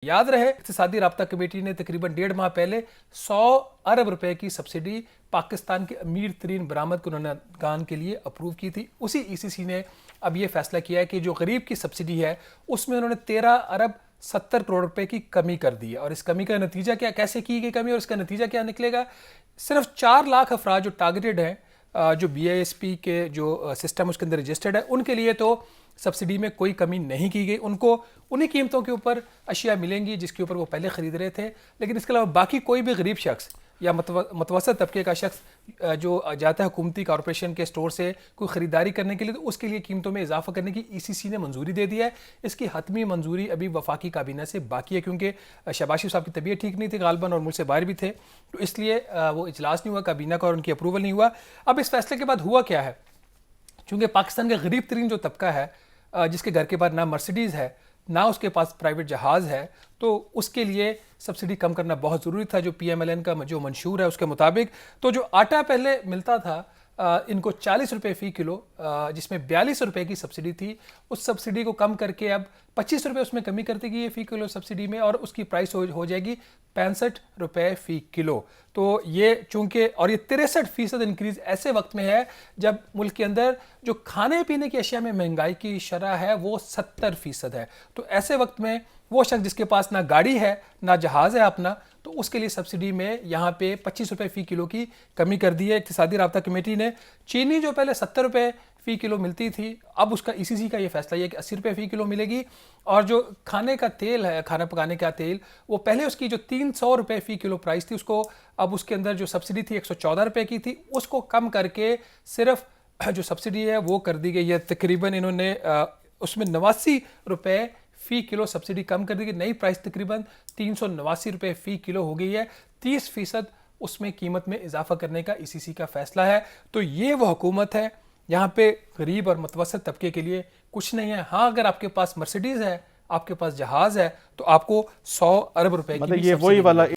याद रहे, इक़्तिसादी राब्ता कमेटी ने तकरीबन 1.5 माह पहले 100 अरब रुपए की सब्सिडी पाकिस्तान के अमीर तरीन बरामद कुनगान के लिए अप्रूव की थी। उसी ईसीसी ने अब ये फैसला किया है कि जो गरीब की सब्सिडी है उसमें उन्होंने 13 अरब 70 करोड़ रुपए की कमी कर दी है। और इस कमी का नतीजा क्या, कैसे की गई कमी और इसका नतीजा क्या निकलेगा? सिर्फ 4 लाख अफराद जो टारगेटेड हैं, जो BISP के जो सिस्टम उसके अंदर रजिस्टर्ड है, उनके लिए तो सब्सिडी में कोई कमी नहीं की गई। उनको उन्हीं कीमतों के ऊपर अशिया मिलेंगी जिसके ऊपर वो पहले ख़रीद रहे थे। लेकिन इसके अलावा बाकी कोई भी गरीब शख्स या मतवसत तबके का शख्स जो जाता है हुकूमती कॉरपोरेशन के स्टोर से कोई ख़रीदारी करने के लिए, तो उसके लिए कीमतों में इजाफा करने की ECC ने मंजूरी दे दी है। इसकी हतमी मंजूरी अभी वफाकी काबीना से बाकी है, क्योंकि शहबाज शरीफ साहब की तबीयत ठीक नहीं थी गालबन और मुल्क से बाहर भी थे, तो इसलिए वो इजलास नहीं हुआ काबीना का और उनकी अप्रूवल नहीं हुआ। अब इस फैसले के बाद हुआ क्या है, चूँकि पाकिस्तान का गरीब तरीन जो तबका है, जिसके घर के पास ना मर्सिडीज़ है ना उसके पास प्राइवेट जहाज़ है, तो उसके लिए सब्सिडी कम करना बहुत ज़रूरी था। जो PMLN का जो मंशूर है उसके मुताबिक, तो जो आटा पहले मिलता था इनको 40 रुपये फ़ी किलो, जिसमें 42 रुपये की सब्सिडी थी, उस सब्सिडी को कम करके अब 25 रुपये उसमें कमी कर दी गई है फ़ी किलो सब्सिडी में, और उसकी प्राइस हो जाएगी 65 रुपये फ़ी किलो। तो ये चूँकि और ये 63% इंक्रीज़ ऐसे वक्त में है जब मुल्क के अंदर जो खाने पीने की अशिया में महंगाई की शरह है वो 70% है। तो ऐसे वक्त में वो शख्स जिसके पास ना गाड़ी है ना जहाज़ है अपना, तो उसके लिए सब्सिडी में यहाँ पे 25 रुपये फ़ी किलो की कमी कर दी है इक़्तिसादी राब्ता कमेटी ने। चीनी जो पहले 70 रुपये फ़ी किलो मिलती थी, अब उसका ECC का ये फैसला है कि 80 रुपये फ़ी किलो मिलेगी। और जो खाने का तेल है, खाना पकाने का तेल, वो पहले उसकी जो 300 रुपये फ़ी किलो प्राइस थी, उसको अब उसके अंदर जो सब्सिडी थी 114 रुपये की थी, उसको कम करके सिर्फ जो सब्सिडी है वो कर दी गई है। तकरीबन इन्होंने उसमें 89 रुपये फ़ी किलो सब्सिडी कम कर दी गई। नई प्राइस तकरीबन 389 रुपये फ़ी किलो हो गई है। 30% उसमें कीमत में इजाफा करने का ECC का फैसला है। तो ये वो हुकूमत है, यहाँ पे गरीब और मतवसत तबके के लिए कुछ नहीं है। हाँ, अगर आपके पास मर्सिडीज़ है, आपके पास जहाज़ है, तो आपको 100 अरब रुपए की मतलब ये वही वाला